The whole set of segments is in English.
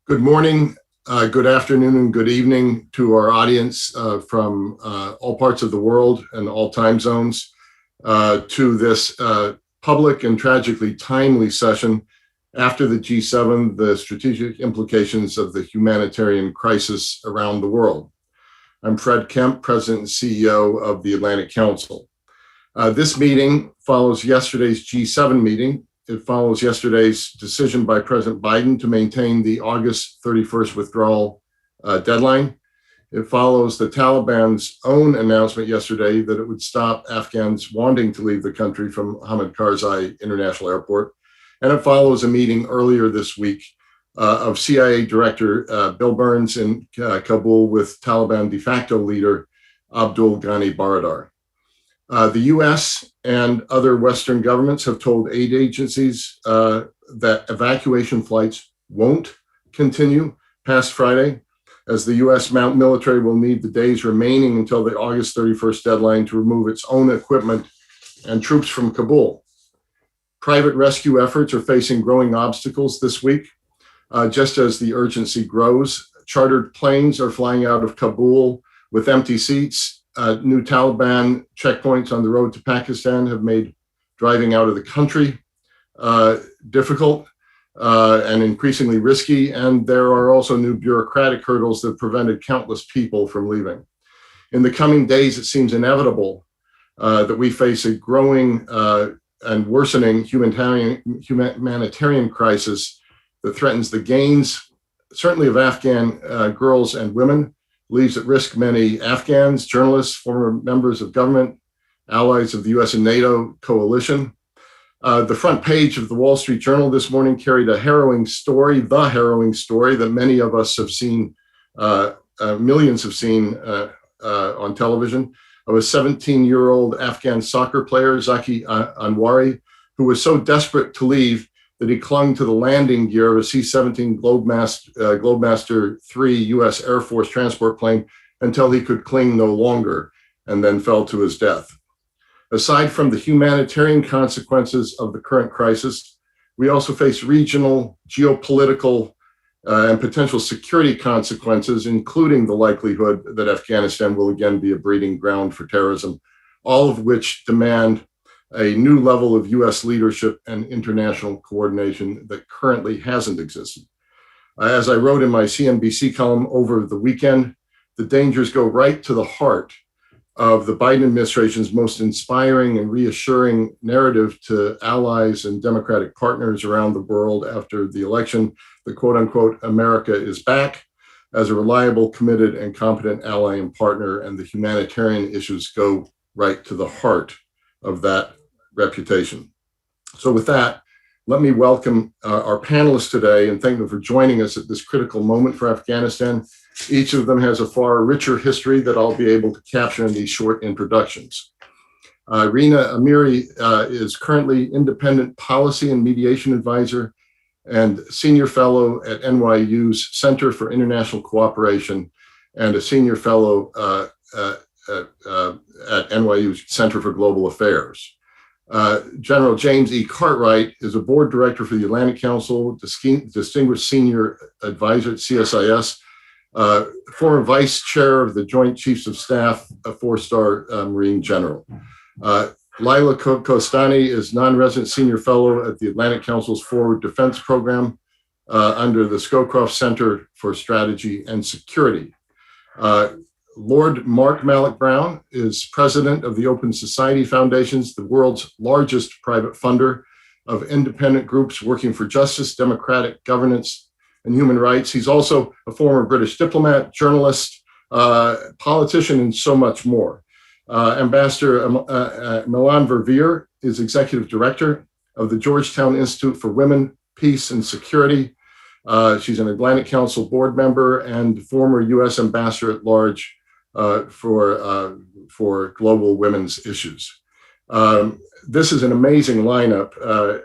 Good morning, good afternoon, and good evening to our audience from all parts of the world and all time zones to this public and tragically timely session after the G7, the strategic implications of the humanitarian crisis around the world. I'm Fred Kemp, President and CEO of the Atlantic Council. This meeting follows yesterday's G7 meeting. It follows yesterday's decision by President Biden to maintain the August 31st withdrawal deadline. It follows the Taliban's own announcement yesterday that it would stop Afghans wanting to leave the country from Hamid Karzai International Airport. And it follows a meeting earlier this week of CIA Director Bill Burns in Kabul with Taliban de facto leader Abdul Ghani Baradar. The US and other Western governments have told aid agencies that evacuation flights won't continue past Friday, as the US military will need the days remaining until the August 31st deadline to remove its own equipment and troops from Kabul. Private rescue efforts are facing growing obstacles this week. Just as the urgency grows, chartered planes are flying out of Kabul with empty seats. New Taliban checkpoints on the road to Pakistan have made driving out of the country difficult and increasingly risky. And there are also new bureaucratic hurdles that prevented countless people from leaving. In the coming days, it seems inevitable that we face a growing and worsening humanitarian crisis that threatens the gains, certainly of Afghan girls and women, leaves at risk many Afghans, journalists, former members of government, allies of the US and NATO coalition. The front page of the Wall Street Journal this morning carried the harrowing story that many of us have seen, millions have seen on television, of a 17-year-old Afghan soccer player, Zaki Anwari, who was so desperate to leave that he clung to the landing gear of a C-17 Globemaster III US Air Force transport plane until he could cling no longer, and then fell to his death. Aside from the humanitarian consequences of the current crisis, we also face regional, geopolitical, and potential security consequences, including the likelihood that Afghanistan will again be a breeding ground for terrorism, all of which demand a new level of US leadership and international coordination that currently hasn't existed. As I wrote in my CNBC column over the weekend, the dangers go right to the heart of the Biden administration's most inspiring and reassuring narrative to allies and democratic partners around the world after the election, the quote unquote, America is back, as a reliable, committed, and competent ally and partner, and the humanitarian issues go right to the heart of that reputation. So with that, let me welcome our panelists today and thank them for joining us at this critical moment for Afghanistan. Each of them has a far richer history that I'll be able to capture in these short introductions. Rina Amiri is currently independent policy and mediation advisor and senior fellow at NYU's Center for International Cooperation and a senior fellow at NYU's Center for Global Affairs. General James E. Cartwright is a board director for the Atlantic Council, distinguished senior advisor at CSIS, former vice chair of the Joint Chiefs of Staff, a four-star Marine general. Laila Kostani is non-resident senior fellow at the Atlantic Council's Forward Defense Program under the Scowcroft Center for Strategy and Security. Lord Mark Malloch Brown is president of the Open Society Foundations, the world's largest private funder of independent groups working for justice, democratic governance, and human rights. He's also a former British diplomat, journalist, politician, and so much more. Ambassador Milan Verveer is executive director of the Georgetown Institute for Women, Peace, and Security. She's an Atlantic Council board member and former U.S. ambassador at large for global women's issues. This is an amazing lineup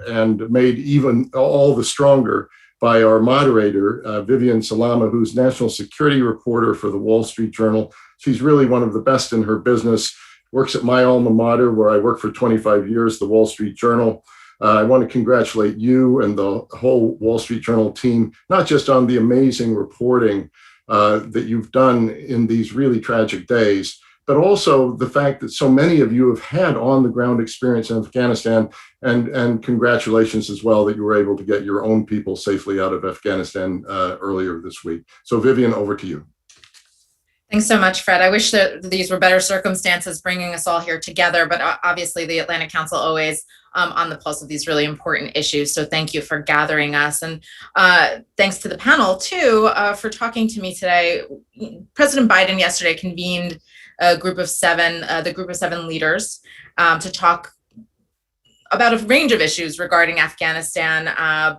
and made even all the stronger by our moderator, Vivian Salama, who's national security reporter for the Wall Street Journal. She's really one of the best in her business, works at my alma mater, where I worked for 25 years, the Wall Street Journal. I want to congratulate you and the whole Wall Street Journal team, not just on the amazing reporting that you've done in these really tragic days, but also the fact that so many of you have had on the ground experience in Afghanistan, and congratulations as well that you were able to get your own people safely out of Afghanistan earlier this week. So Vivian, over to you. Thanks so much, Fred. I wish that these were better circumstances bringing us all here together, but obviously the Atlantic Council always on the pulse of these really important issues. So thank you for gathering us. And thanks to the panel too for talking to me today. President Biden yesterday convened a group of seven, the group of 7 leaders to talk about a range of issues regarding Afghanistan,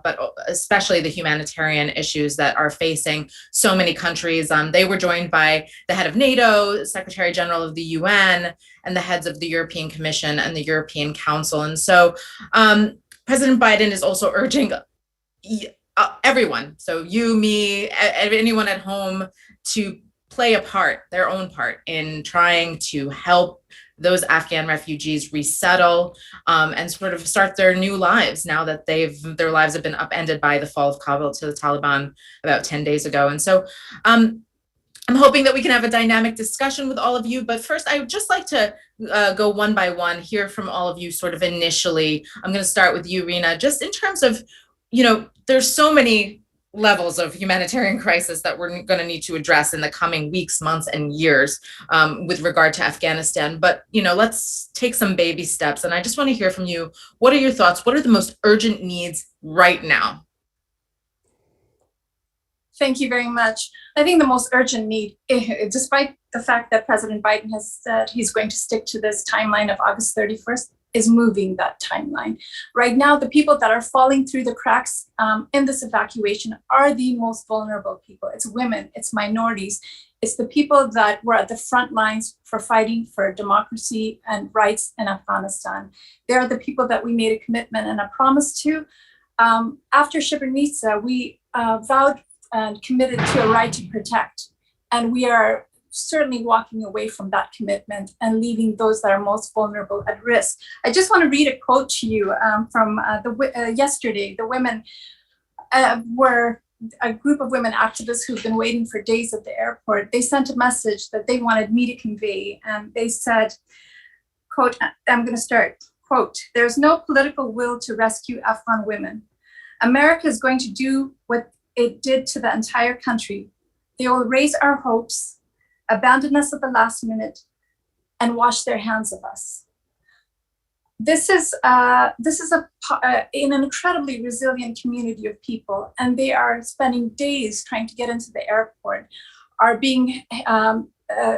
but especially the humanitarian issues that are facing so many countries. They were joined by the head of NATO, Secretary General of the UN, and the heads of the European Commission and the European Council. And so President Biden is also urging everyone, so you, me, anyone at home, to play a part, their own part, in trying to help those Afghan refugees resettle and sort of start their new lives now that their lives have been upended by the fall of Kabul to the Taliban about 10 days ago. And so I'm hoping that we can have a dynamic discussion with all of you. But first, I would just like to go one by one, hear from all of you sort of initially. I'm going to start with you, Rina, just in terms of, there's so many levels of humanitarian crisis that we're going to need to address in the coming weeks, months, and years with regard to Afghanistan. But, let's take some baby steps. And I just want to hear from you. What are your thoughts? What are the most urgent needs right now? Thank you very much. I think the most urgent need, despite the fact that President Biden has said he's going to stick to this timeline of August 31st, is moving that timeline. Right now, the people that are falling through the cracks in this evacuation are the most vulnerable people. It's women, it's minorities, it's the people that were at the front lines for fighting for democracy and rights in Afghanistan. They're the people that we made a commitment and a promise to. After Srebrenica, we vowed and committed to a right to protect. And we are certainly walking away from that commitment and leaving those that are most vulnerable at risk. I just want to read a quote to you from yesterday. The women were a group of women activists who've been waiting for days at the airport. They sent a message that they wanted me to convey. And they said, quote, I'm going to start, quote, "There's no political will to rescue Afghan women. America is going to do what it did to the entire country. They will raise our hopes, abandon us at the last minute, and wash their hands of us." This is an incredibly resilient community of people, and they are spending days trying to get into the airport, are being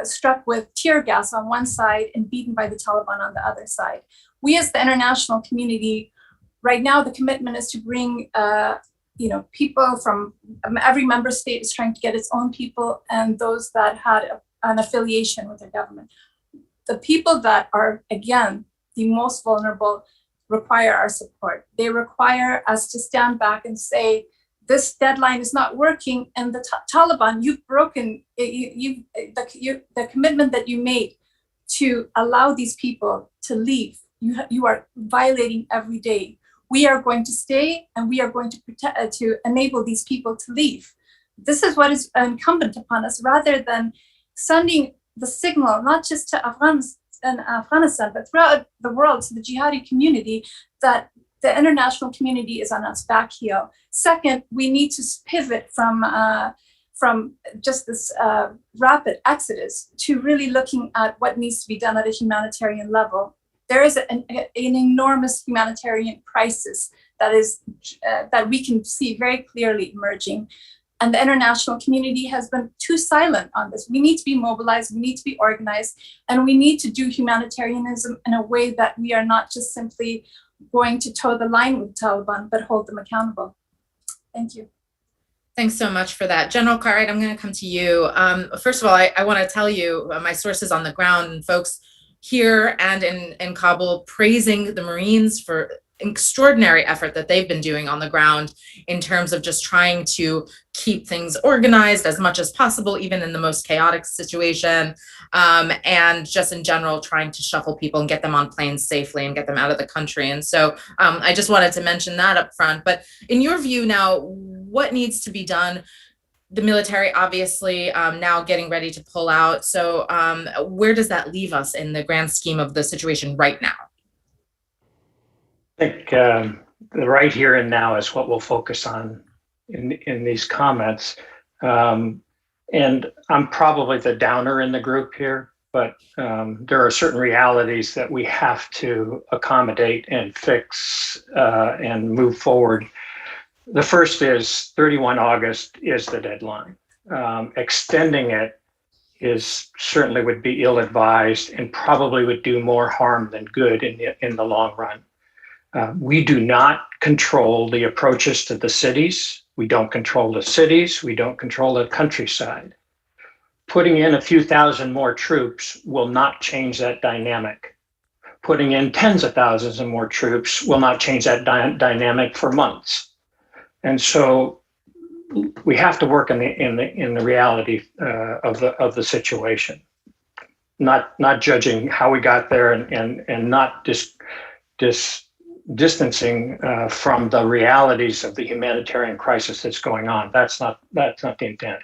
struck with tear gas on one side and beaten by the Taliban on the other side. We as the international community, right now the commitment is to bring people from every member state is trying to get its own people and those that had an affiliation with their government. The people that are, again, the most vulnerable require our support. They require us to stand back and say, this deadline is not working, and the Taliban, you've broken the commitment that you made to allow these people to leave. You are violating every day. We are going to stay, and we are going to protect to enable these people to leave. This is what is incumbent upon us, rather than sending the signal, not just to Afghanistan, but throughout the world, to the jihadi community, that the international community is on its back heel. Second, we need to pivot from just this rapid exodus to really looking at what needs to be done at a humanitarian level. There is an enormous humanitarian crisis that we can see very clearly emerging. And the international community has been too silent on this. We need to be mobilized, we need to be organized, and we need to do humanitarianism in a way that we are not just simply going to toe the line with Taliban, but hold them accountable. Thank you. Thanks so much for that. General Cartwright, I'm going to come to you. First of all, I want to tell you my sources on the ground and folks here and in Kabul praising the Marines for extraordinary effort that they've been doing on the ground in terms of just trying to keep things organized as much as possible, even in the most chaotic situation, and just in general trying to shuffle people and get them on planes safely and get them out of the country. And so I just wanted to mention that up front. But in your view now, what needs to be done? The military obviously now getting ready to pull out. So where does that leave us in the grand scheme of the situation right now? I think the right here and now is what we'll focus on in these comments. And I'm probably the downer in the group here, but there are certain realities that we have to accommodate and fix and move forward. The first is 31 August is the deadline. Extending it certainly would be ill-advised and probably would do more harm than good in the long run. We do not control the approaches to the cities. We don't control the cities. We don't control the countryside. Putting in a few thousand more troops will not change that dynamic. Putting in tens of thousands of more troops will not change that dynamic for months. And so we have to work in the reality of the situation, not judging how we got there and not distancing from the realities of the humanitarian crisis that's going on. That's not the intent.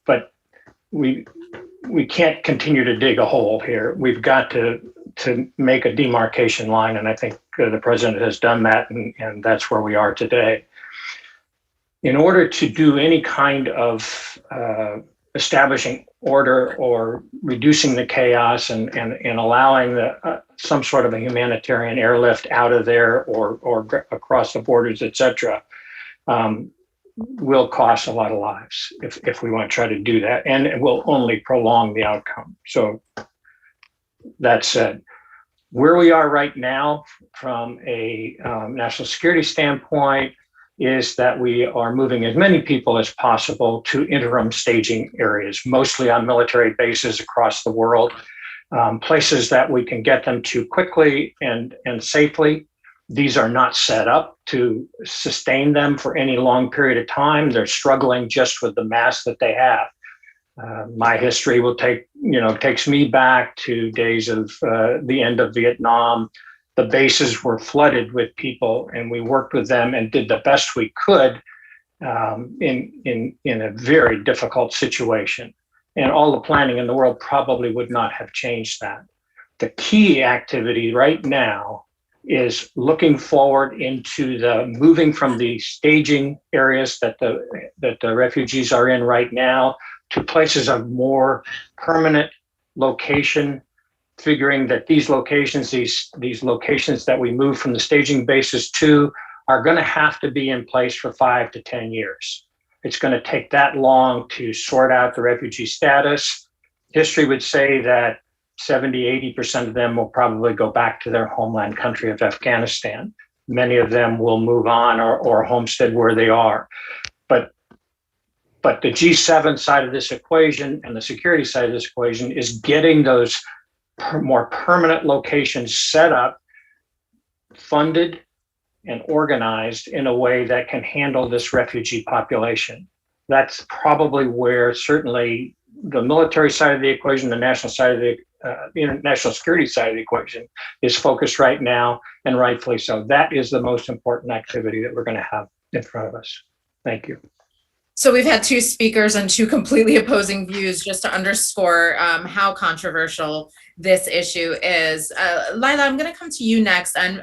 But we can't continue to dig a hole here. We've got to make a demarcation line, and I think the president has done that, and that's where we are today. In order to do any kind of establishing order or reducing the chaos and allowing some sort of a humanitarian airlift out of there or across the borders, et cetera, will cost a lot of lives if we want to try to do that, and it will only prolong the outcome. So that said, where we are right now from a national security standpoint is that we are moving as many people as possible to interim staging areas, mostly on military bases across the world, places that we can get them to quickly and safely. These are not set up to sustain them for any long period of time. They're struggling just with the mass that they have. My history takes me back to days of the end of Vietnam. The bases were flooded with people, and we worked with them and did the best we could in a very difficult situation. And all the planning in the world probably would not have changed that. The key activity right now is looking forward into the moving from the staging areas that the refugees are in right now to places of more permanent location, figuring that these locations that we move from the staging bases to are going to have to be in place for 5 to 10 years. It's going to take that long to sort out the refugee status. History would say that 70–80% of them will probably go back to their homeland country of Afghanistan. Many of them will move on or homestead where they are. But the G7 side of this equation and the security side of this equation is getting those more permanent locations set up, funded, and organized in a way that can handle this refugee population. That's probably where certainly the military side of the equation, the national side of the national security side of the equation is focused right now, and rightfully so. That is the most important activity that we're going to have in front of us. Thank you. So we've had two speakers and two completely opposing views, just to underscore how controversial this issue is. Lila, I'm going to come to you next. And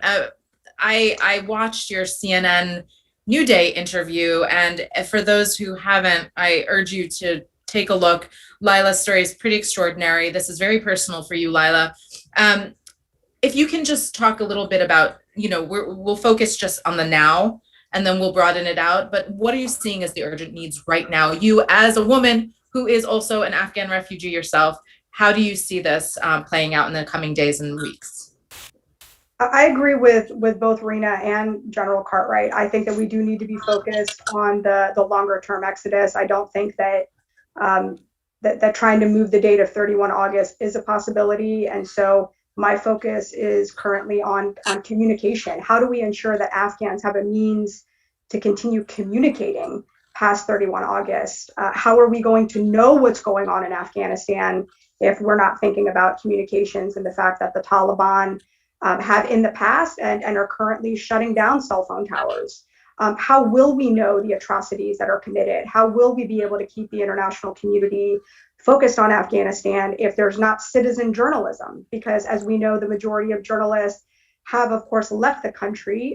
I watched your CNN New Day interview. And for those who haven't, I urge you to take a look. Lila's story is pretty extraordinary. This is very personal for you, Lila. If you can just talk a little bit about, we'll focus just on the now, and then we'll broaden it out. But what are you seeing as the urgent needs right now? You, as a woman who is also an Afghan refugee yourself, how do you see this playing out in the coming days and weeks? I agree with both Rena and General Cartwright. I think that we do need to be focused on the longer term exodus. I don't think that that trying to move the date of 31 August is a possibility. And so My focus is currently on communication. How do we ensure that Afghans have a means to continue communicating past 31 August? How are we going to know what's going on in Afghanistan if we're not thinking about communications and the fact that the Taliban have in the past and are currently shutting down cell phone towers? How will we know the atrocities that are committed? How will we be able to keep the international community focused on Afghanistan if there's not citizen journalism? Because as we know, the majority of journalists have, of course, left the country,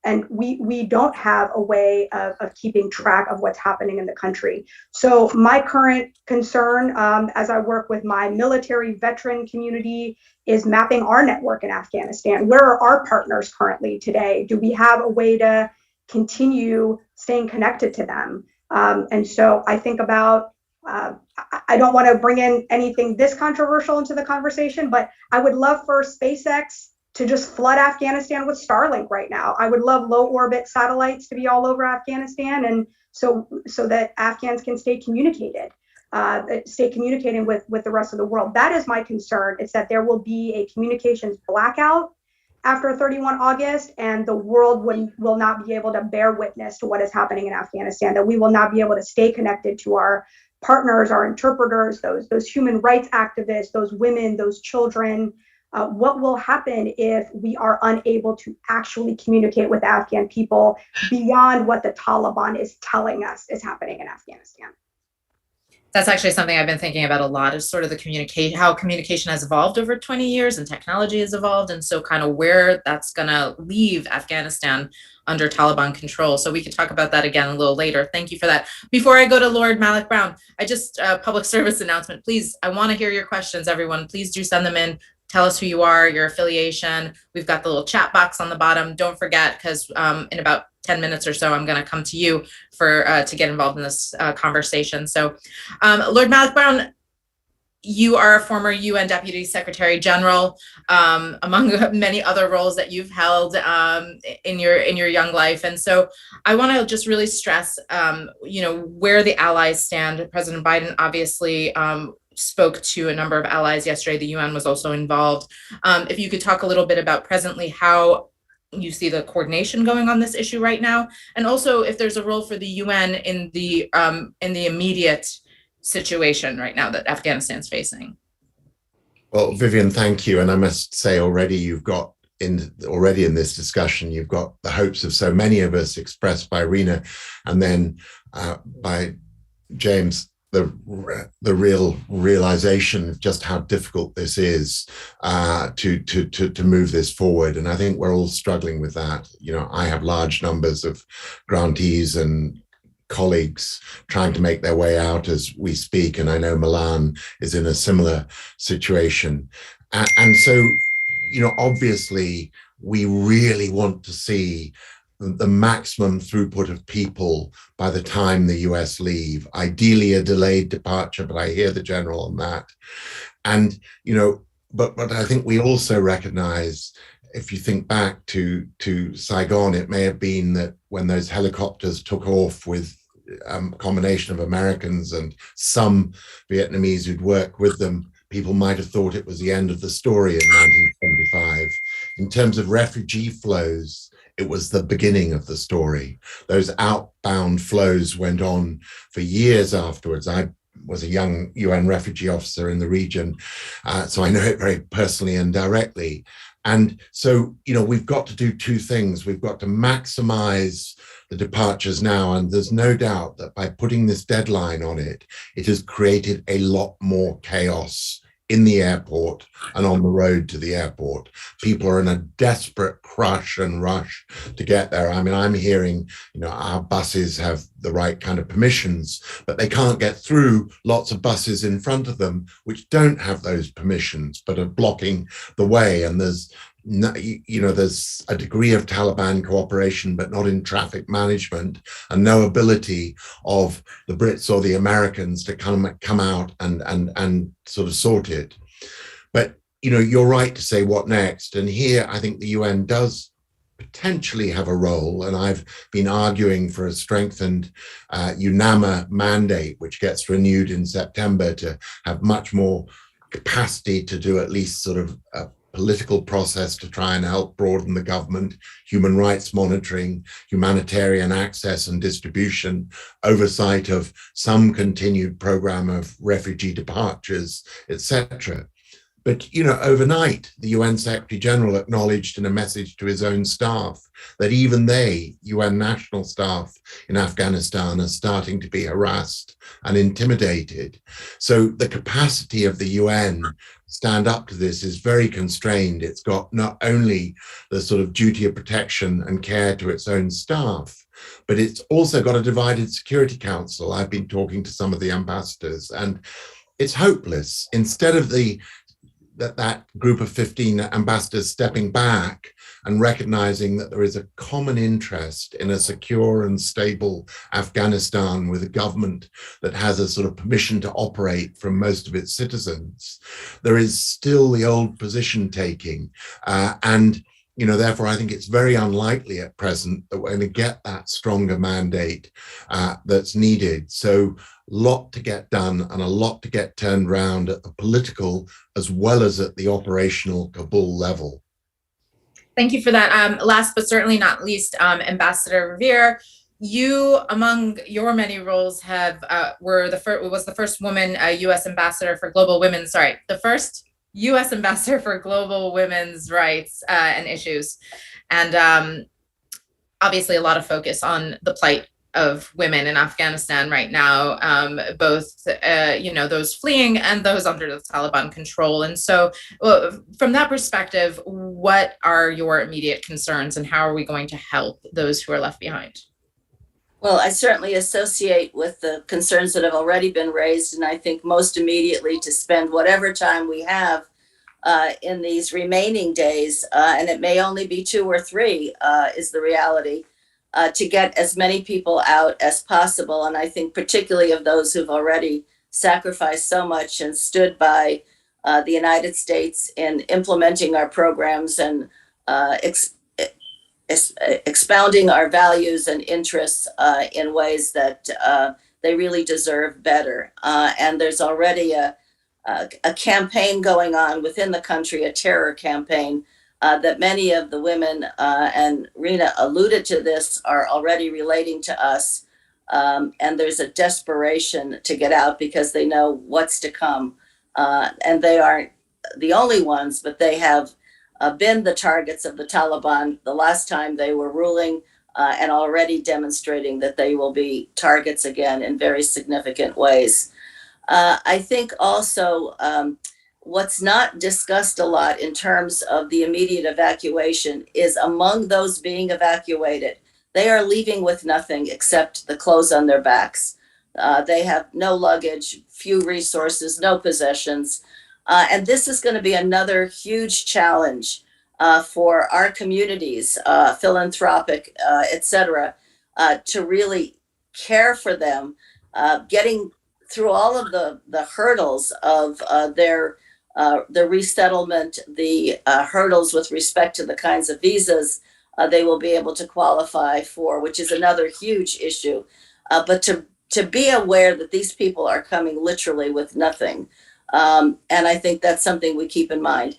and we don't have a way of keeping track of what's happening in the country. So my current concern, as I work with my military veteran community, is mapping our network in Afghanistan. Where are our partners currently today? Do we have a way to continue staying connected to them? And so I think about, I don't want to bring in anything this controversial into the conversation, but I would love for SpaceX to just flood Afghanistan with Starlink right now. I would love low orbit satellites to be all over Afghanistan, and so that Afghans can stay communicating with the rest of the world. That is my concern. It's that there will be a communications blackout after 31 August, and the world will not be able to bear witness to what is happening in Afghanistan, that we will not be able to stay connected to our partners, our interpreters, those human rights activists, those women, those children. What will happen if we are unable to actually communicate with Afghan people beyond what the Taliban is telling us is happening in Afghanistan? That's actually something I've been thinking about a lot, is sort of the communication, how communication has evolved over 20 years and technology has evolved. And so kind of where that's going to leave Afghanistan under Taliban control. So we could talk about that again a little later. Thank you for that. Before I go to Lord Malik Brown, I just, public service announcement, please, I want to hear your questions, everyone. Please do send them in. Tell us who you are, your affiliation. We've got the little chat box on the bottom. Don't forget, because in about 10 minutes or so, I'm going to come to you for to get involved in this conversation. So, Lord Malik Brown, you are a former UN Deputy Secretary General, among many other roles that you've held in your young life. And so I want to just really stress, where the allies stand. President Biden obviously spoke to a number of allies yesterday. The UN was also involved. If you could talk a little bit about presently how you see the coordination going on this issue right now, and also if there's a role for the UN in the immediate situation right now that Afghanistan's facing. Well, Vivian, thank you. And I must say already you've got in this discussion, you've got the hopes of so many of us expressed by Rina and then by James, the real realization of just how difficult this is to move this forward. And I think we're all struggling with that. I have large numbers of grantees and colleagues trying to make their way out as we speak. And I know Milan is in a similar situation. And so, obviously, we really want to see the maximum throughput of people by the time the US leave, ideally a delayed departure, but I hear the general on that. And, but I think we also recognize, if you think back to Saigon, it may have been that when those helicopters took off with a combination of Americans and some Vietnamese who'd worked with them, people might have thought it was the end of the story in 1975. In terms of refugee flows, it was the beginning of the story. Those outbound flows went on for years afterwards. I was a young UN refugee officer in the region, so I know it very personally and directly. And so, we've got to do two things. We've got to maximize the departures now, and there's no doubt that by putting this deadline on it, it has created a lot more chaos in the airport and on the road to the airport. People are in a desperate crush and rush to get there. I mean, I'm hearing, our buses have the right kind of permissions, but they can't get through lots of buses in front of them which don't have those permissions, but are blocking the way. And there's a degree of Taliban cooperation, but not in traffic management, and no ability of the Brits or the Americans to come out and sort of sort it. But, you're right to say what next. And here, I think the UN does potentially have a role. And I've been arguing for a strengthened UNAMA mandate, which gets renewed in September, to have much more capacity to do at least sort of a political process to try and help broaden the government, human rights monitoring, humanitarian access and distribution, oversight of some continued program of refugee departures, etc. But, overnight, the UN Secretary General acknowledged in a message to his own staff that even they, UN national staff in Afghanistan, are starting to be harassed and intimidated. So the capacity of the UN to stand up to this is very constrained. It's got not only the sort of duty of protection and care to its own staff, but it's also got a divided Security Council. I've been talking to some of the ambassadors, and it's hopeless. Instead of that group of 15 ambassadors stepping back and recognizing that there is a common interest in a secure and stable Afghanistan with a government that has a sort of permission to operate from most of its citizens, there is still the old position taking. Therefore, I think it's very unlikely at present that we're going to get that stronger mandate that's needed. So a lot to get done and a lot to get turned around at the political as well as at the operational Kabul level. Thank you for that. Last but certainly not least, Ambassador Revere, you, among your many roles, was the first woman U.S. ambassador for global women. The first U.S. ambassador for global women's rights and issues, and obviously a lot of focus on the plight of women in Afghanistan right now, both those fleeing and those under the Taliban control. And so, from that perspective, what are your immediate concerns, and how are we going to help those who are left behind? Well, I certainly associate with the concerns that have already been raised, and I think most immediately to spend whatever time we have in these remaining days, and it may only be 2 or 3, is the reality, to get as many people out as possible. And I think particularly of those who've already sacrificed so much and stood by the United States in implementing our programs and expounding our values and interests in ways that they really deserve better. And there's already a campaign going on within the country, a terror campaign that many of the women, and Rena alluded to this, are already relating to us. And there's a desperation to get out because they know what's to come. And they aren't the only ones, but they have been the targets of the Taliban the last time they were ruling, and already demonstrating that they will be targets again in very significant ways. I think also what's not discussed a lot in terms of the immediate evacuation is among those being evacuated, they are leaving with nothing except the clothes on their backs. They have no luggage, few resources, no possessions. And this is going to be another huge challenge for our communities, philanthropic, et cetera, to really care for them, getting through all of the hurdles of the resettlement, the hurdles with respect to the kinds of visas they will be able to qualify for, which is another huge issue. But to be aware that these people are coming literally with nothing. And I think that's something we keep in mind.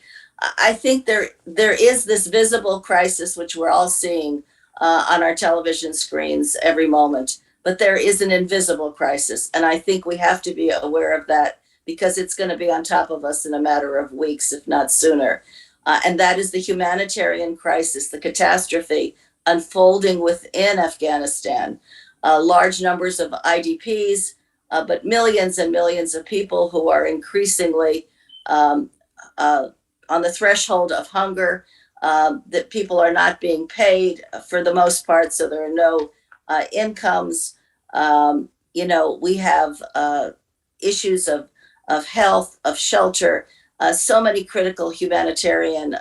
I think there is this visible crisis, which we're all seeing on our television screens every moment, but there is an invisible crisis. And I think we have to be aware of that because it's going to be on top of us in a matter of weeks, if not sooner. And that is the humanitarian crisis, the catastrophe unfolding within Afghanistan. Large numbers of IDPs, but millions and millions of people who are increasingly on the threshold of hunger, that people are not being paid for the most part, so there are no incomes. We have issues of health, of shelter, so many critical humanitarian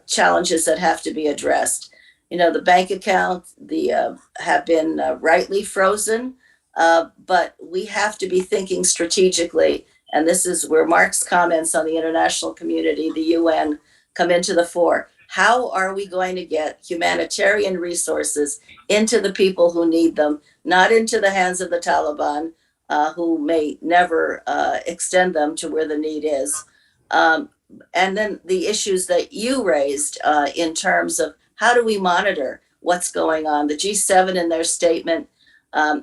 challenges that have to be addressed. The bank account, have been rightly frozen, but we have to be thinking strategically. And this is where Mark's comments on the international community, the UN, come into the fore. How are we going to get humanitarian resources into the people who need them, not into the hands of the Taliban, who may never extend them to where the need is. And then the issues that you raised in terms of how do we monitor what's going on. The G7 in their statement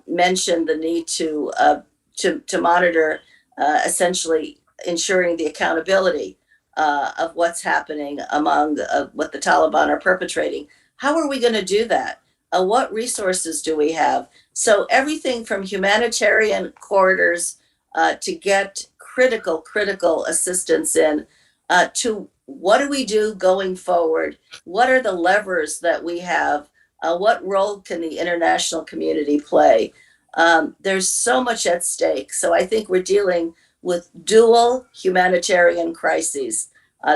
mentioned the need to monitor, essentially ensuring the accountability of what's happening among what the Taliban are perpetrating. How are we going to do that? What resources do we have? So everything from humanitarian corridors to get critical assistance in, to what do we do going forward? What are the levers that we have? What role can the international community play? There's so much at stake. So I think we're dealing with dual humanitarian crises,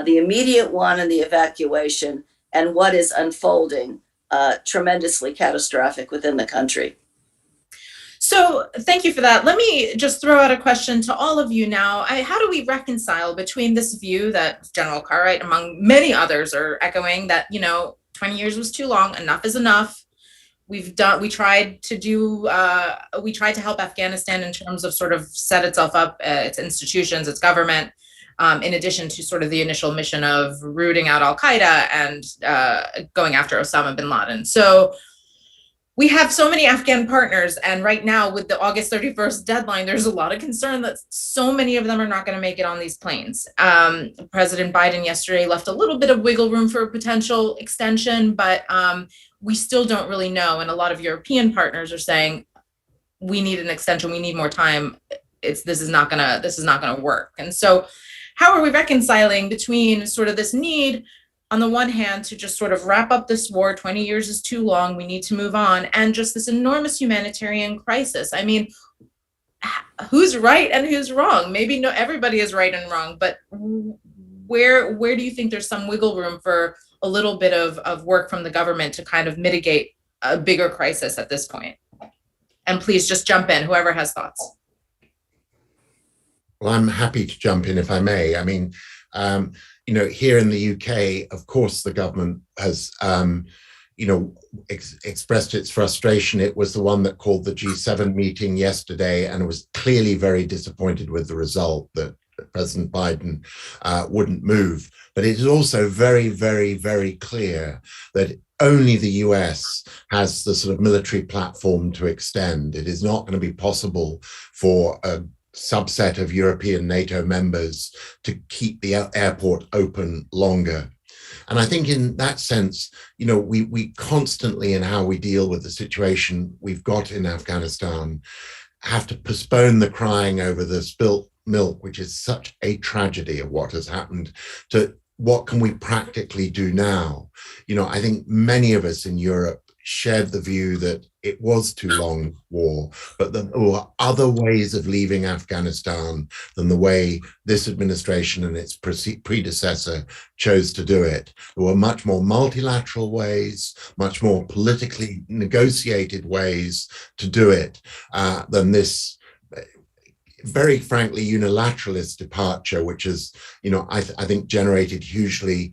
the immediate one and the evacuation, and what is unfolding tremendously catastrophic within the country. So thank you for that. Let me just throw out a question to all of you now. How do we reconcile between this view that General Cartwright, among many others, are echoing that, 20 years was too long, enough is enough. We tried to help Afghanistan in terms of sort of set itself up, its institutions, its government, in addition to sort of the initial mission of rooting out al-Qaeda and going after Osama bin Laden. So we have so many Afghan partners, and right now with the August 31st deadline, there's a lot of concern that so many of them are not going to make it on these planes. President Biden yesterday left a little bit of wiggle room for a potential extension, but we still don't really know. And a lot of European partners are saying, we need an extension, we need more time. This is not gonna work. And so how are we reconciling between sort of this need on the one hand to just sort of wrap up this war, 20 years is too long, we need to move on, and just this enormous humanitarian crisis? I mean, who's right and who's wrong? Maybe no, everybody is right and wrong, but where do you think there's some wiggle room for a little bit of work from the government to kind of mitigate a bigger crisis at this point? And please just jump in, whoever has thoughts. Well, I'm happy to jump in if I may. I mean, here in the UK, of course, the government has, expressed its frustration. It was the one that called the G7 meeting yesterday and was clearly very disappointed with the result that President Biden wouldn't move. But it is also very, very, very clear that only the US has the sort of military platform to extend. It is not going to be possible for a subset of European NATO members to keep the airport open longer. And I think in that sense, we constantly, in how we deal with the situation we've got in Afghanistan, have to postpone the crying over the spilt milk, which is such a tragedy of what has happened, to what can we practically do now? I think many of us in Europe shared the view that it was too long war, but that there were other ways of leaving Afghanistan than the way this administration and its predecessor chose to do it. There were much more multilateral ways, much more politically negotiated ways to do it than this very frankly unilateralist departure, which has, I think generated hugely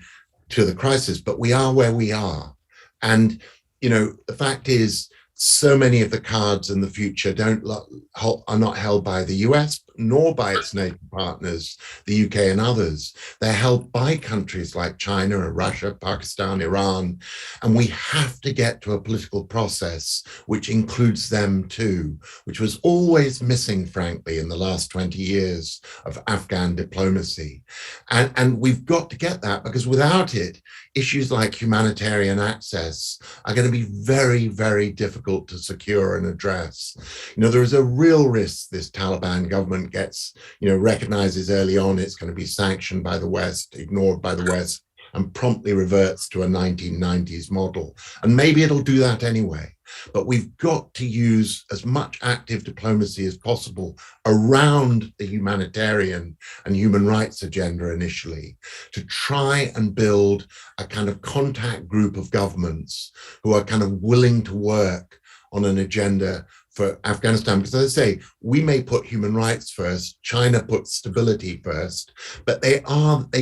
to the crisis. But we are where we are. And the fact is, so many of the cards in the future are not held by the US nor by its NATO partners, the UK and others. They're held by countries like China, Russia, Pakistan, Iran, and we have to get to a political process which includes them too, which was always missing, frankly, in the last 20 years of Afghan diplomacy. And we've got to get that, because without it, issues like humanitarian access are going to be very, very difficult to secure and address. There is a real risk this Taliban government gets, recognizes early on it's going to be sanctioned by the West, ignored by the West, and promptly reverts to a 1990s model. And maybe it'll do that anyway. But we've got to use as much active diplomacy as possible around the humanitarian and human rights agenda initially, to try and build a kind of contact group of governments who are kind of willing to work on an agenda for Afghanistan. Because as I say, we may put human rights first, China puts stability first, but they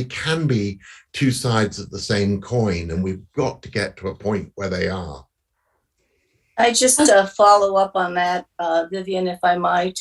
can be two sides of the same coin, and we've got to get to a point where they are. I just follow up on that, Vivian, if I might.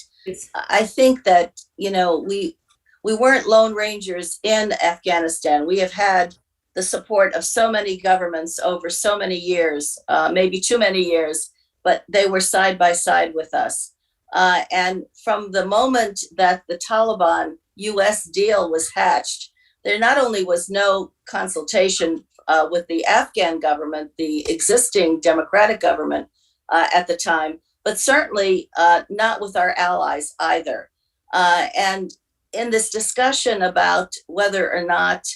I think that, you know, we weren't lone rangers in Afghanistan. We have had the support of so many governments over so many years, maybe too many years, but they were side by side with us. And from the moment that the Taliban US deal was hatched, there not only was no consultation with the Afghan government, the existing democratic government at the time, but certainly not with our allies either. And in this discussion about whether or not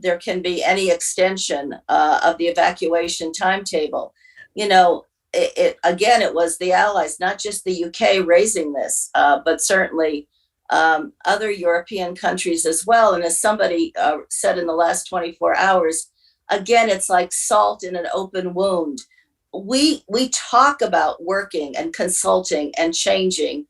there can be any extension of the evacuation timetable, you know, it was the allies, not just the UK, raising this, but certainly other European countries as well. And as somebody said in the last 24 hours, again, it's like salt in an open wound. We talk about working and consulting and changing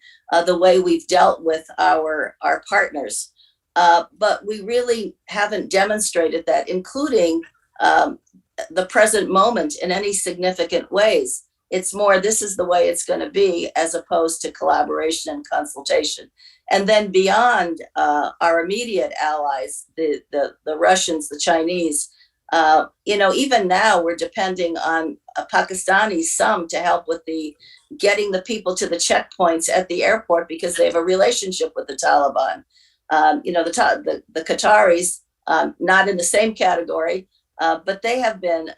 the way we've dealt with our partners, but we really haven't demonstrated that, including the present moment, in any significant ways. It's more, this is the way it's going to be, as opposed to collaboration and consultation. And then beyond our immediate allies, the Russians, the Chinese, you know, even now we're depending on Pakistanis, some, to help with getting the people to the checkpoints at the airport because they have a relationship with the Taliban. You know, the Qataris, not in the same category, but they have been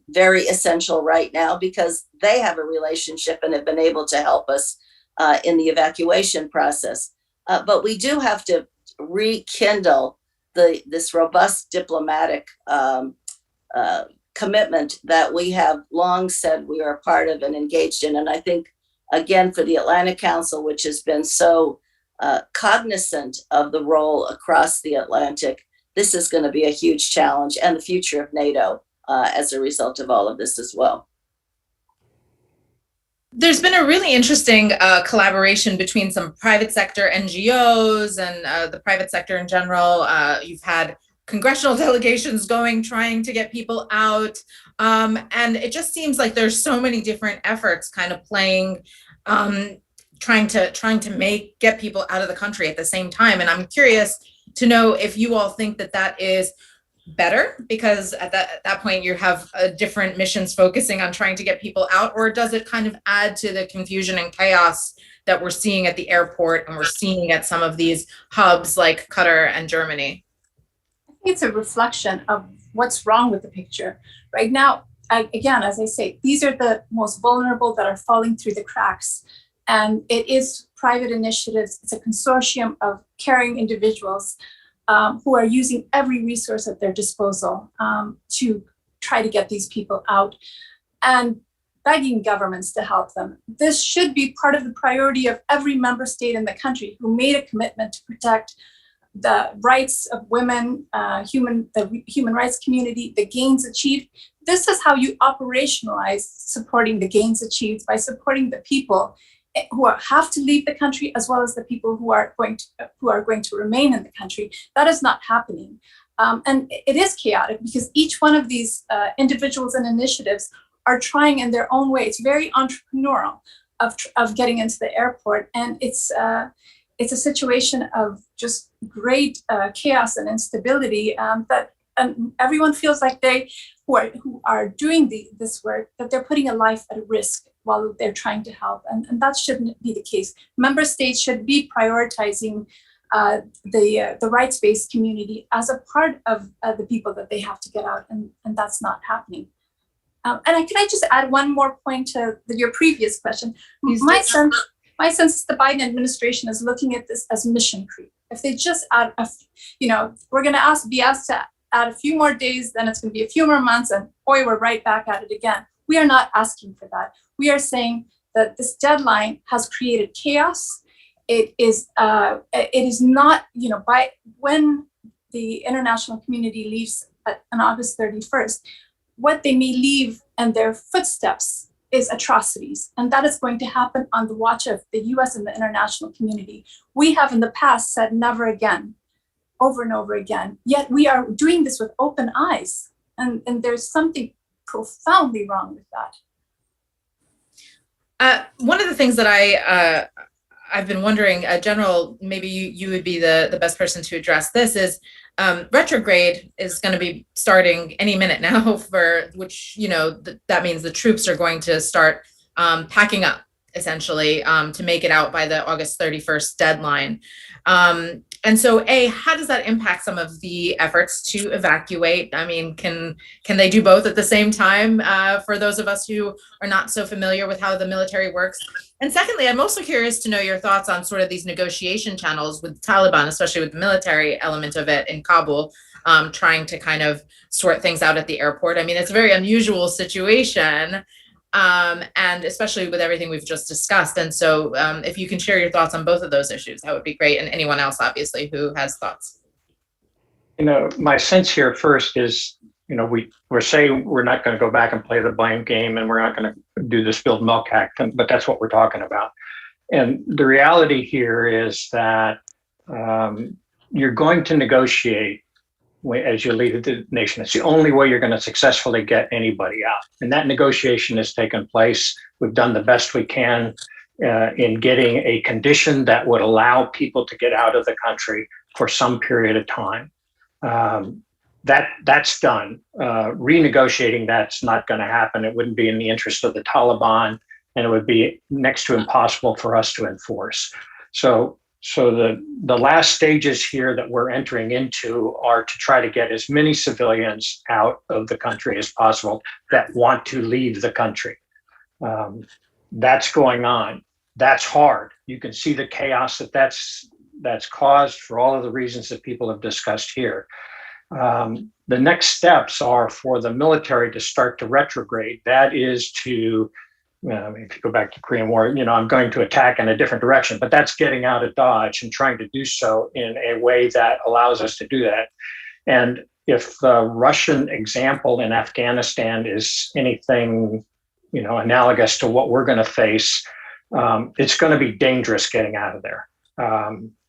very essential right now because they have a relationship and have been able to help us in the evacuation process. But we do have to rekindle this robust diplomatic commitment that we have long said we are a part of and engaged in. And I think, again, for the Atlantic Council, which has been so cognizant of the role across the Atlantic, this is going to be a huge challenge, and the future of NATO as a result of all of this as well. There's been a really interesting collaboration between some private sector NGOs and the private sector in general. You've had congressional delegations trying to get people out. And it just seems like there's so many different efforts kind of playing, trying to get people out of the country at the same time. And I'm curious to know if you all think that is better, because at that point you have different missions focusing on trying to get people out, or does it kind of add to the confusion and chaos that we're seeing at the airport and we're seeing at some of these hubs like Qatar and Germany? I think it's a reflection of what's wrong with the picture. Right now, again, as I say, these are the most vulnerable that are falling through the cracks. And it is private initiatives. It's a consortium of caring individuals who are using every resource at their disposal to try to get these people out and begging governments to help them. This should be part of the priority of every member state in the country who made a commitment to protect the rights of women, the human rights community, the gains achieved. This is how you operationalize supporting the gains achieved, by supporting the people who have to leave the country, as well as the people who are going to remain in the country. That is not happening. And it is chaotic because each one of these individuals and initiatives are trying in their own way. It's very entrepreneurial of getting into the airport. And it's a situation of just great chaos and instability that everyone feels like they who are doing this work, that they're putting a life at risk while they're trying to help. And that shouldn't be the case. Member states should be prioritizing the rights-based community as a part of the people that they have to get out, and that's not happening. And can I just add one more point to your previous question? My sense is the Biden administration is looking at this as mission creep. If they just add, we're going to be asked to add a few more days, then it's going to be a few more months, and boy, we're right back at it again. We are not asking for that. We are saying that this deadline has created chaos. It is not, by when the international community leaves on August 31st, what they may leave in their footsteps is atrocities. And that is going to happen on the watch of the US and the international community. We have in the past said never again, over and over again, yet we are doing this with open eyes. And there's something profoundly wrong with that. One of the things that I've been wondering, General, maybe you would be the best person to address this, is retrograde is going to be starting any minute now, for which, that means the troops are going to start packing up, essentially, to make it out by the August 31st deadline. And so, how does that impact some of the efforts to evacuate? I mean, can they do both at the same time, for those of us who are not so familiar with how the military works? And secondly, I'm also curious to know your thoughts on sort of these negotiation channels with the Taliban, especially with the military element of it in Kabul, trying to kind of sort things out at the airport. I mean, it's a very unusual situation, and especially with everything we've just discussed. And so if you can share your thoughts on both of those issues, that would be great. And anyone else, obviously, who has thoughts. My sense here first is, we're saying we're not going to go back and play the blame game, and we're not going to do the spilled milk act, but that's what we're talking about. And the reality here is that you're going to negotiate as you leave the nation. It's the only way you're going to successfully get anybody out. And that negotiation has taken place. We've done the best we can in getting a condition that would allow people to get out of the country for some period of time. That's done. Renegotiating that's not going to happen. It wouldn't be in the interest of the Taliban, and it would be next to impossible for us to enforce. So the last stages here that we're entering into are to try to get as many civilians out of the country as possible that want to leave the country. That's going on. That's hard. You can see the chaos that's caused for all of the reasons that people have discussed here. The next steps are for the military to start to retrograde. That is to, if you go back to Korean War, I'm going to attack in a different direction, but that's getting out of Dodge and trying to do so in a way that allows us to do that. And if the Russian example in Afghanistan is anything, analogous to what we're going to face, it's going to be dangerous getting out of there.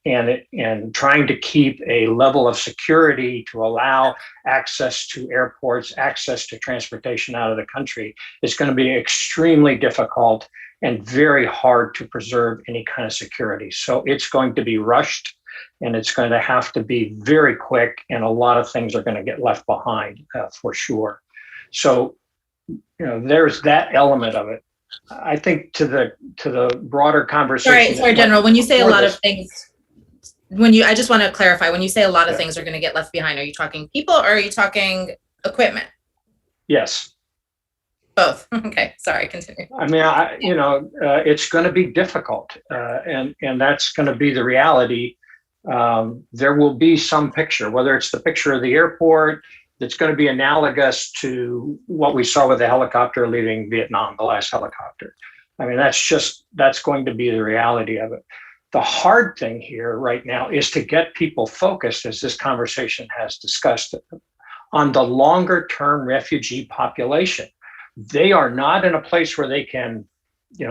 And trying to keep a level of security to allow access to airports, access to transportation out of the country is going to be extremely difficult and very hard to preserve any kind of security. So it's going to be rushed, and it's going to have to be very quick, and a lot of things are going to get left behind for sure. So, there's that element of it. I think to the broader conversation. Sorry, General, when you say a lot of things, I just want to clarify, when you say a lot of things are going to get left behind, are you talking people or are you talking equipment? Yes. Both. Okay. Sorry. Continue. I mean, it's going to be difficult, and that's going to be the reality. There will be some picture, whether it's the picture of the airport, that's going to be analogous to what we saw with the helicopter leaving Vietnam, the last helicopter. I mean, that's going to be the reality of it. The hard thing here right now is to get people focused, as this conversation has discussed, on the longer term refugee population. They are not in a place where they can,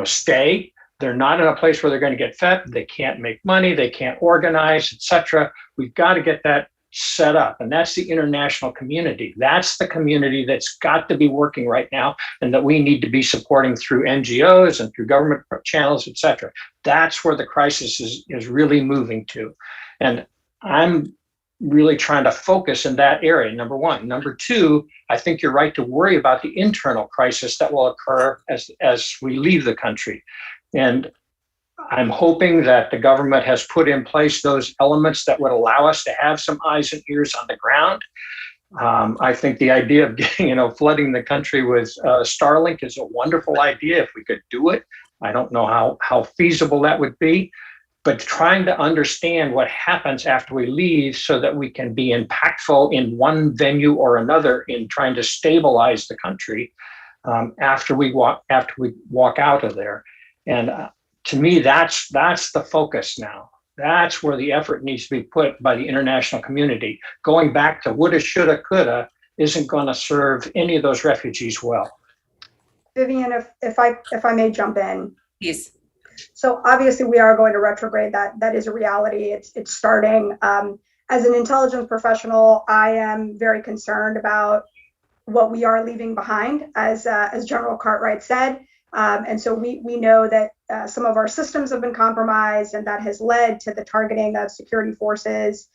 stay. They're not in a place where they're going to get fed. They can't make money. They can't organize, etc. We've got to get that set up. And that's the international community. That's the community that's got to be working right now, and that we need to be supporting through NGOs and through government channels, etc. That's where the crisis is really moving to. And I'm really trying to focus in that area, number one. Number two, I think you're right to worry about the internal crisis that will occur as we leave the country. And I'm hoping that the government has put in place those elements that would allow us to have some eyes and ears on the ground. I think the idea of flooding the country with Starlink is a wonderful idea if we could do it. I don't know how feasible that would be, but trying to understand what happens after we leave so that we can be impactful in one venue or another in trying to stabilize the country after we walk out of there. And to me, that's the focus now. That's where the effort needs to be put by the international community. Going back to woulda, shoulda, coulda isn't going to serve any of those refugees well. Vivian, if I may jump in. Please. So obviously we are going to retrograde. That is a reality. It's starting. As an intelligence professional, I am very concerned about what we are leaving behind. As General Cartwright said, And so we know that some of our systems have been compromised, and that has led to the targeting of security forces,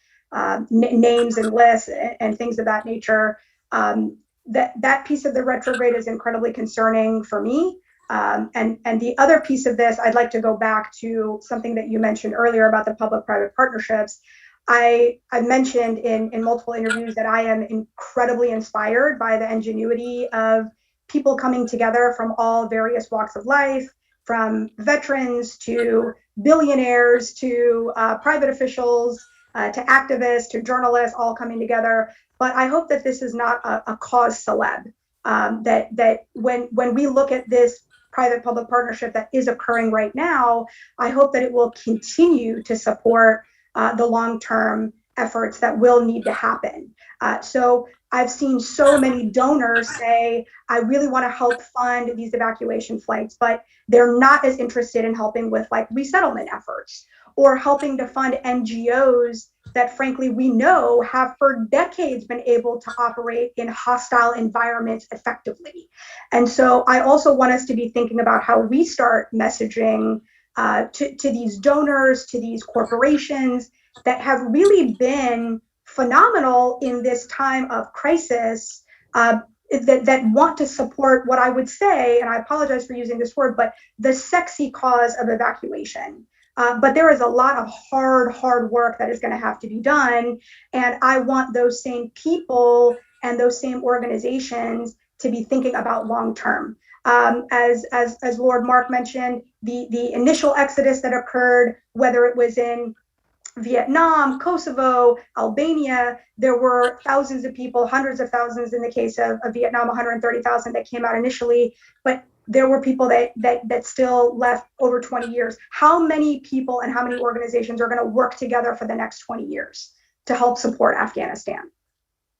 names and lists and things of that nature. That piece of the retrograde is incredibly concerning for me. And the other piece of this, I'd like to go back to something that you mentioned earlier about the public-private partnerships. I mentioned in multiple interviews that I am incredibly inspired by the ingenuity of people coming together from all various walks of life, from veterans to billionaires to private officials to activists to journalists, all coming together. But I hope that this is not a cause celeb. That when we look at this private-public partnership that is occurring right now, I hope that it will continue to support the long-term efforts that will need to happen. So I've seen so many donors say, I really want to help fund these evacuation flights, but they're not as interested in helping with like resettlement efforts or helping to fund NGOs that frankly we know have for decades been able to operate in hostile environments effectively. And so I also want us to be thinking about how we start messaging to these donors, to these corporations that have really been phenomenal in this time of crisis, that want to support what I would say, and I apologize for using this word, but the sexy cause of evacuation. But there is a lot of hard work that is going to have to be done. And I want those same people and those same organizations to be thinking about long term. As Lord Mark mentioned, the initial exodus that occurred, whether it was in Vietnam, Kosovo, Albania, there were thousands of people, hundreds of thousands in the case of Vietnam, 130,000 that came out initially, but there were people that still left over 20 years. How many people and how many organizations are going to work together for the next 20 years to help support Afghanistan?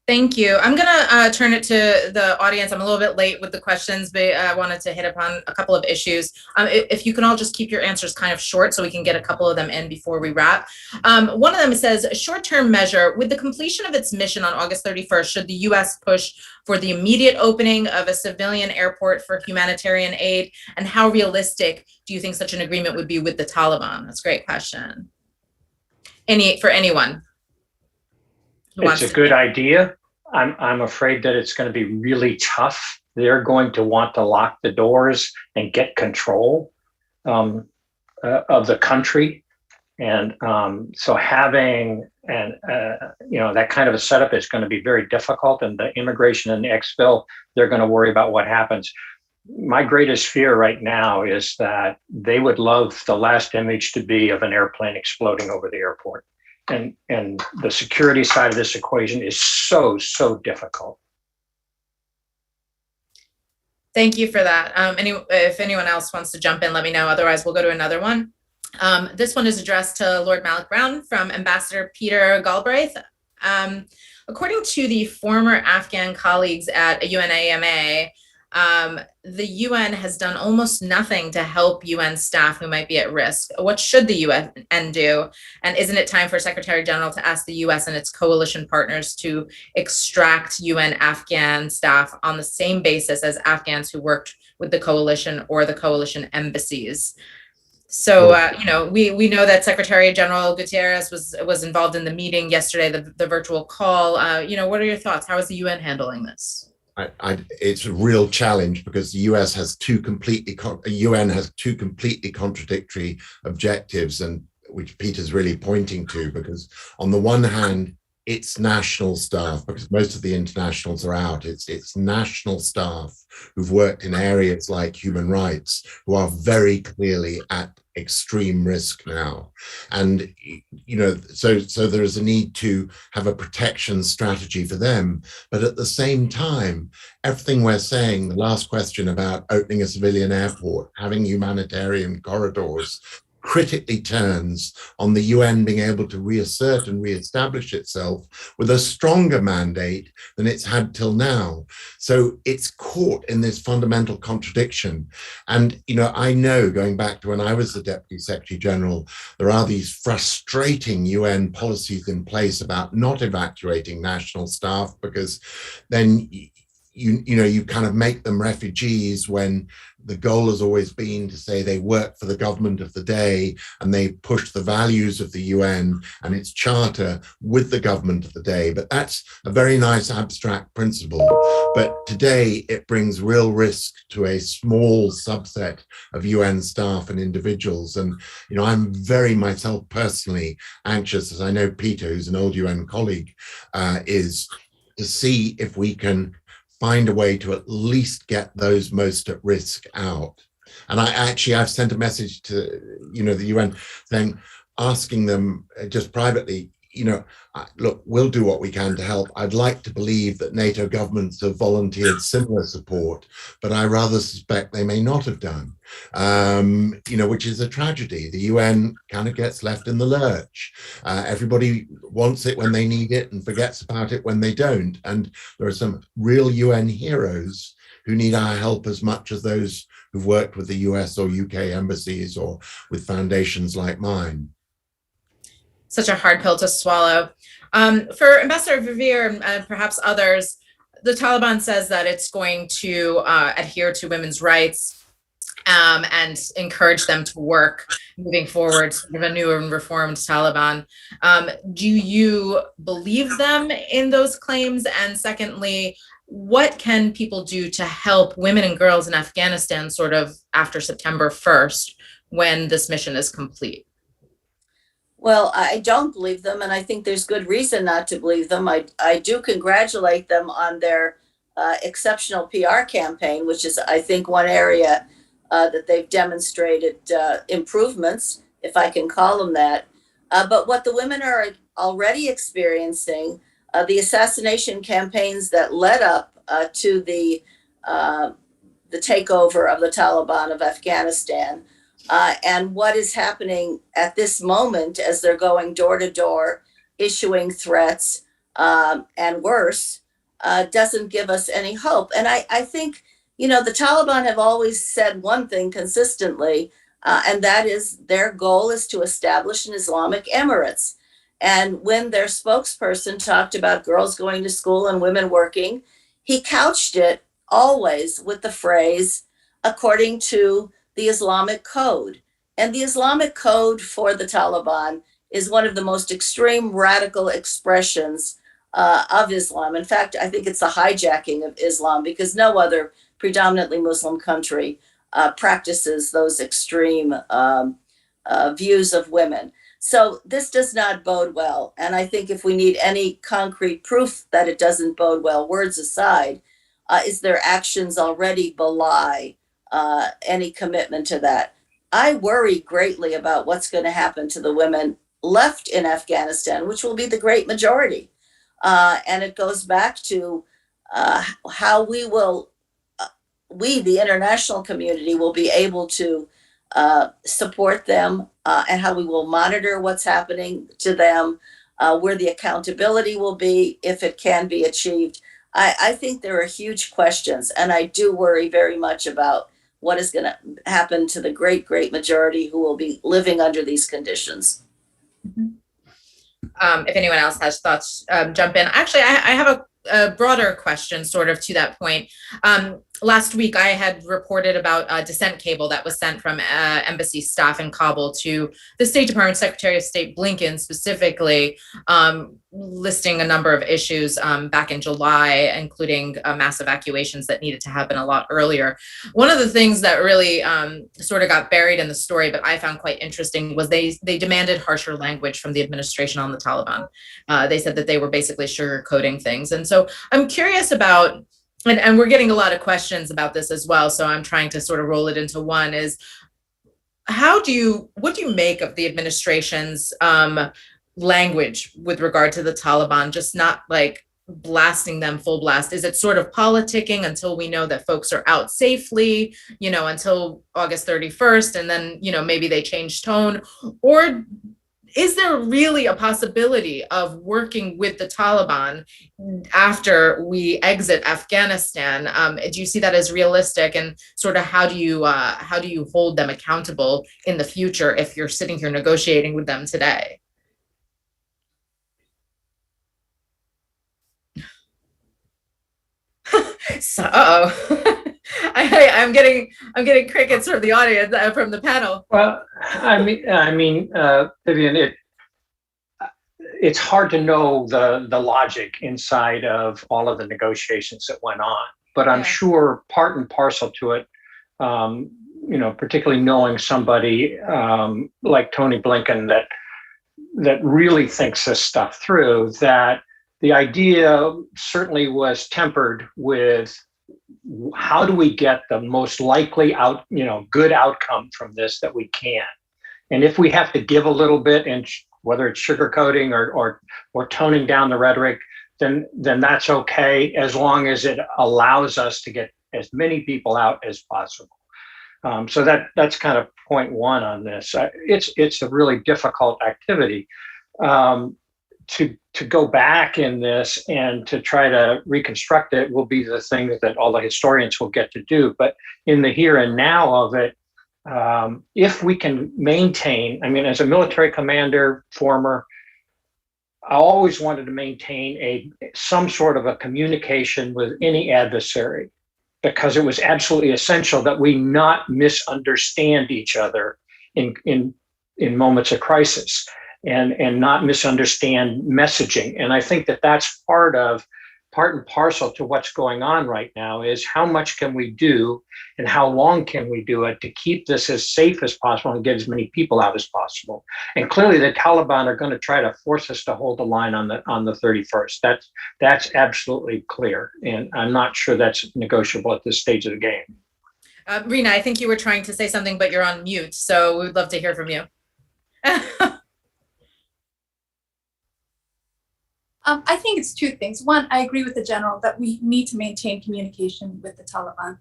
Thank you. I'm going to turn it to the audience. I'm a little bit late with the questions, but I wanted to hit upon a couple of issues. If you can all just keep your answers kind of short so we can get a couple of them in before we wrap. One of them says, short-term measure, with the completion of its mission on August 31st, should the U.S. push for the immediate opening of a civilian airport for humanitarian aid? And how realistic do you think such an agreement would be with the Taliban? That's a great question. For anyone. It's a good idea. I'm afraid that it's going to be really tough. They're going to want to lock the doors and get control of the country, and so having that kind of a setup is going to be very difficult. And the immigration and the exfil, they're going to worry about what happens. My greatest fear right now is that they would love the last image to be of an airplane exploding over the airport. And the security side of this equation is so difficult. Thank you for that. If anyone else wants to jump in, let me know. Otherwise, we'll go to another one. This one is addressed to Lord Malik Brown from Ambassador Peter Galbraith. According to the former Afghan colleagues at UNAMA, the UN has done almost nothing to help UN staff who might be at risk. What should the UN do? And isn't it time for Secretary General to ask the US and its coalition partners to extract UN Afghan staff on the same basis as Afghans who worked with the coalition or the coalition embassies? So, we know that Secretary General Guterres was involved in the meeting yesterday, the virtual call. What are your thoughts? How is the UN handling this? It's a real challenge because the UN has two completely contradictory objectives, and which Peter's really pointing to, because on the one hand, it's national staff, because most of the internationals are out. It's national staff who've worked in areas like human rights who are very clearly at extreme risk now. And, so there is a need to have a protection strategy for them. But at the same time, everything we're saying, the last question about opening a civilian airport, having humanitarian corridors, critically turns on the UN being able to reassert and reestablish itself with a stronger mandate than it's had till now. So it's caught in this fundamental contradiction. And, I know, going back to when I was the Deputy Secretary General, there are these frustrating UN policies in place about not evacuating national staff, because then you kind of make them refugees when the goal has always been to say they work for the government of the day and they push the values of the UN and its charter with the government of the day. But that's a very nice abstract principle. But today it brings real risk to a small subset of UN staff and individuals. And, I'm very myself personally anxious, as I know Peter, who's an old UN colleague, is to see if we can find a way to at least get those most at risk out. And I've sent a message to, the UN saying, asking them just privately, look, we'll do what we can to help. I'd like to believe that NATO governments have volunteered similar support, but I rather suspect they may not have done, which is a tragedy. The UN kind of gets left in the lurch. Everybody wants it when they need it and forgets about it when they don't. And there are some real UN heroes who need our help as much as those who've worked with the US or UK embassies or with foundations like mine. Such a hard pill to swallow. For Ambassador Verveer and perhaps others, the Taliban says that it's going to adhere to women's rights and encourage them to work moving forward, sort of a new and reformed Taliban. Do you believe them in those claims? And secondly, what can people do to help women and girls in Afghanistan sort of after September 1st when this mission is complete? Well, I don't believe them, and I think there's good reason not to believe them. I do congratulate them on their exceptional PR campaign, which is, I think, one area that they've demonstrated improvements, if I can call them that. But what the women are already experiencing, the assassination campaigns that led up to the takeover of the Taliban of Afghanistan, and what is happening at this moment as they're going door to door, issuing threats and worse, doesn't give us any hope. And I think, the Taliban have always said one thing consistently, and that is their goal is to establish an Islamic Emirates. And when their spokesperson talked about girls going to school and women working, he couched it always with the phrase, according to the Islamic Code. And the Islamic Code for the Taliban is one of the most extreme radical expressions of Islam. In fact, I think it's the hijacking of Islam because no other predominantly Muslim country practices those extreme views of women. So this does not bode well. And I think if we need any concrete proof that it doesn't bode well, words aside, is their actions already belie any commitment to that. I worry greatly about what's going to happen to the women left in Afghanistan, which will be the great majority. And it goes back to how we, the international community, will be able to support them and how we will monitor what's happening to them, where the accountability will be, if it can be achieved. I think there are huge questions, and I do worry very much about what is going to happen to the great, great majority who will be living under these conditions. If anyone else has thoughts, jump in. Actually, I have a broader question sort of to that point. Last week, I had reported about a dissent cable that was sent from embassy staff in Kabul to the State Department Secretary of State Blinken specifically, listing a number of issues back in July, including mass evacuations that needed to happen a lot earlier. One of the things that really sort of got buried in the story, but I found quite interesting, was they demanded harsher language from the administration on the Taliban. They said that they were basically sugarcoating things. And so I'm curious about, and we're getting a lot of questions about this as well, so I'm trying to sort of roll it into one, is what do you make of the administration's language with regard to the Taliban, just not like blasting them full blast? Is it sort of politicking until we know that folks are out safely, until August 31st, and then, maybe they change tone? Or is there really a possibility of working with the Taliban after we exit Afghanistan? Do you see that as realistic, and sort of how do you hold them accountable in the future if you're sitting here negotiating with them today? So, I'm getting crickets from the audience, from the panel. Well, Vivian, it's hard to know the logic inside of all of the negotiations that went on, but I'm sure part and parcel to it, particularly knowing somebody like Tony Blinken that really thinks this stuff through, that the idea certainly was tempered with how do we get the most likely good outcome from this that we can. And if we have to give a little bit, and whether it's sugarcoating or toning down the rhetoric, then that's okay, as long as it allows us to get as many people out as possible. So that's kind of point one on this. It's a really difficult activity. To go back in this and to try to reconstruct it will be the thing that all the historians will get to do. But in the here and now of it, if we can maintain, as a military commander, former, I always wanted to maintain some sort of a communication with any adversary, because it was absolutely essential that we not misunderstand each other in moments of crisis, and not misunderstand messaging. And I think that's part and parcel to what's going on right now, is how much can we do and how long can we do it to keep this as safe as possible and get as many people out as possible. And clearly the Taliban are going to try to force us to hold the line on the 31st. That's absolutely clear. And I'm not sure that's negotiable at this stage of the game. Rena, I think you were trying to say something, but you're on mute. So we'd love to hear from you. I think it's two things. One, I agree with the general that we need to maintain communication with the Taliban.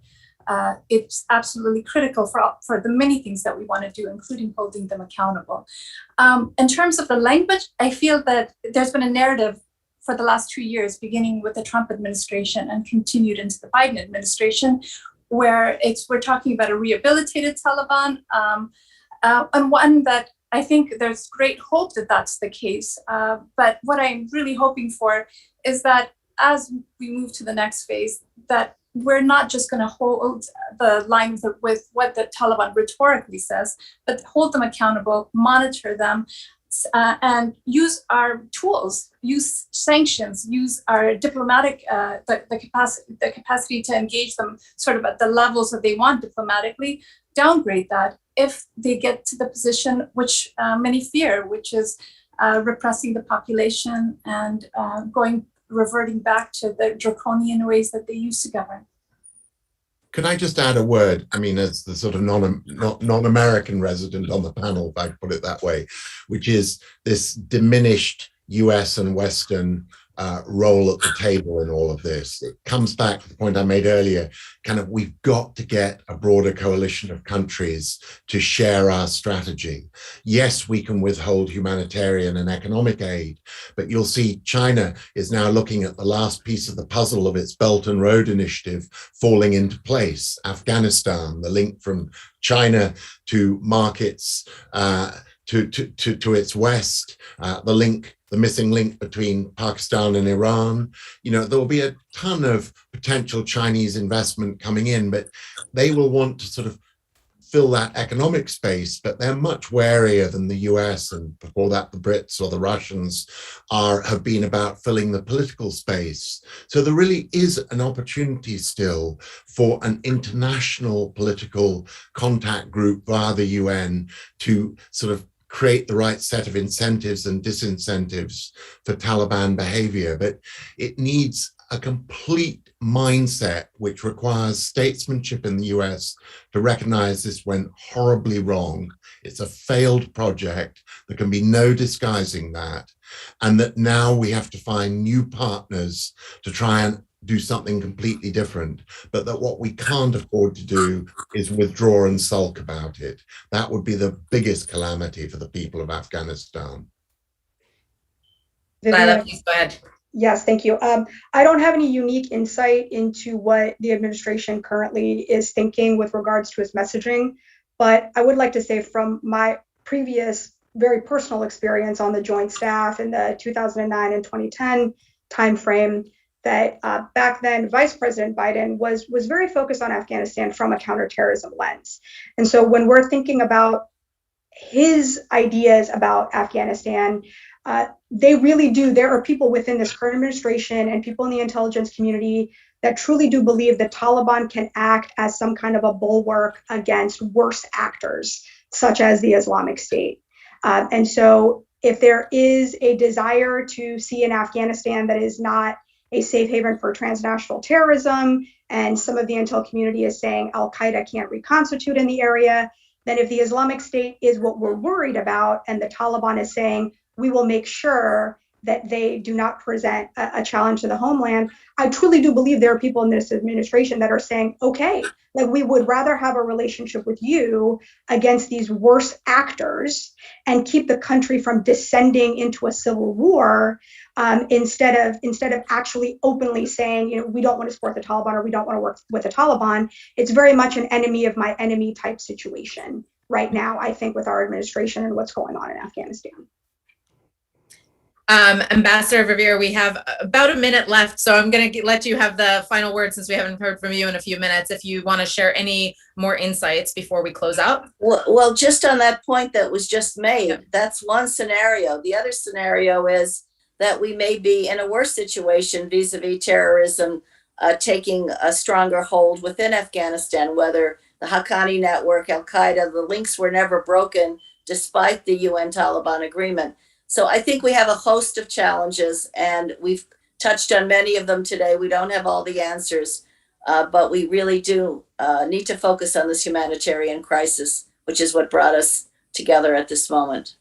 It's absolutely critical for the many things that we want to do, including holding them accountable. In terms of the language, I feel that there's been a narrative for the last 2 years, beginning with the Trump administration and continued into the Biden administration, where we're talking about a rehabilitated Taliban, and one that I think there's great hope that that's the case. But what I'm really hoping for is that as we move to the next phase, that we're not just going to hold the line with what the Taliban rhetorically says, but hold them accountable, monitor them, and use our tools, use sanctions, use our diplomatic, the capacity to engage them sort of at the levels that they want diplomatically, downgrade that if they get to the position which many fear, which is repressing the population and reverting back to the draconian ways that they used to govern. Could I just add a word? As the sort of non-American resident on the panel, if I put it that way, which is this diminished US and Western role at the table in all of this. It comes back to the point I made earlier, we've got to get a broader coalition of countries to share our strategy. Yes, we can withhold humanitarian and economic aid, but you'll see China is now looking at the last piece of the puzzle of its Belt and Road Initiative falling into place. Afghanistan, the link from China to markets to its west, the missing link between Pakistan and Iran. There will be a ton of potential Chinese investment coming in, but they will want to sort of fill that economic space, but they're much warier than the US, and before that the Brits or the Russians have been about filling the political space. So there really is an opportunity still for an international political contact group via the UN to sort of create the right set of incentives and disincentives for Taliban behavior. But it needs a complete mindset, which requires statesmanship in the US to recognize this went horribly wrong. It's a failed project. There can be no disguising that. And that now we have to find new partners to try and do something completely different, but that what we can't afford to do is withdraw and sulk about it. That would be the biggest calamity for the people of Afghanistan. Lila, please go ahead. Yes, thank you. I don't have any unique insight into what the administration currently is thinking with regards to its messaging, but I would like to say from my previous very personal experience on the Joint Staff in the 2009 and 2010 timeframe, that back then Vice President Biden was very focused on Afghanistan from a counterterrorism lens. And so when we're thinking about his ideas about Afghanistan, they really do. There are people within this current administration and people in the intelligence community that truly do believe the Taliban can act as some kind of a bulwark against worse actors, such as the Islamic State. And so if there is a desire to see an Afghanistan that is not a safe haven for transnational terrorism, and some of the intel community is saying Al-Qaeda can't reconstitute in the area, then if the Islamic State is what we're worried about, and the Taliban is saying, we will make sure that they do not present a challenge to the homeland, I truly do believe there are people in this administration that are saying, okay, like we would rather have a relationship with you against these worse actors and keep the country from descending into a civil war, instead of actually openly saying, you know, we don't want to support the Taliban or we don't want to work with the Taliban. It's very much an enemy of my enemy type situation right now, I think, with our administration and what's going on in Afghanistan. Ambassador Verveer, we have about a minute left, so I'm going to let you have the final word since we haven't heard from you in a few minutes. If you want to share any more insights before we close out. Well, just on that point that was just made, that's one scenario. The other scenario is that we may be in a worse situation vis-a-vis terrorism taking a stronger hold within Afghanistan, whether the Haqqani network, Al-Qaeda, the links were never broken despite the UN Taliban agreement. So I think we have a host of challenges, and we've touched on many of them today. We don't have all the answers, but we really do need to focus on this humanitarian crisis, which is what brought us together at this moment.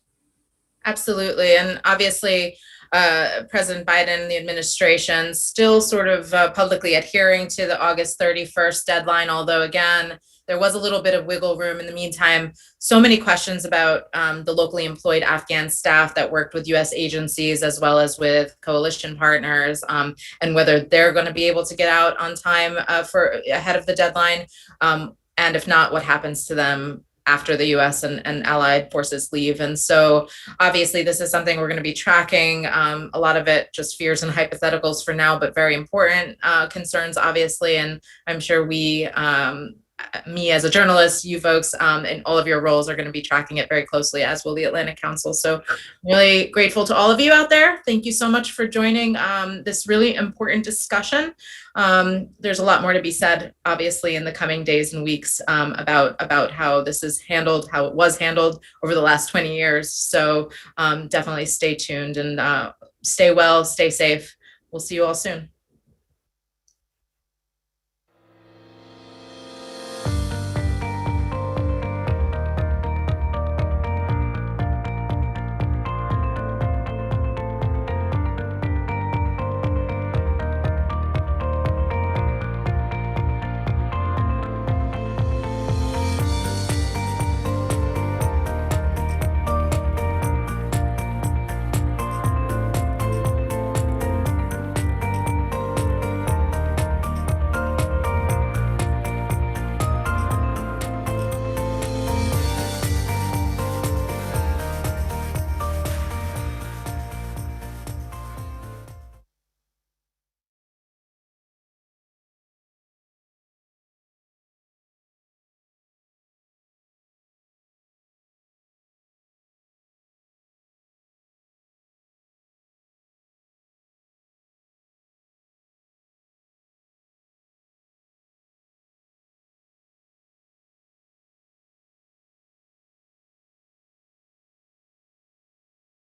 Absolutely. And obviously, President Biden and the administration still sort of publicly adhering to the August 31st deadline, although again, there was a little bit of wiggle room in the meantime. So many questions about the locally employed Afghan staff that worked with US agencies as well as with coalition partners, and whether they're going to be able to get out on time for ahead of the deadline. And if not, what happens to them after the US and allied forces leave. And so obviously this is something we're going to be tracking. A lot of it just fears and hypotheticals for now, but very important concerns, obviously. And I'm sure me as a journalist, you folks in all of your roles are going to be tracking it very closely, as will the Atlantic Council. So really grateful to all of you out there. Thank you so much for joining this really important discussion. There's a lot more to be said, obviously, in the coming days and weeks about how this is handled, how it was handled over the last 20 years. So definitely stay tuned and stay well, stay safe. We'll see you all soon.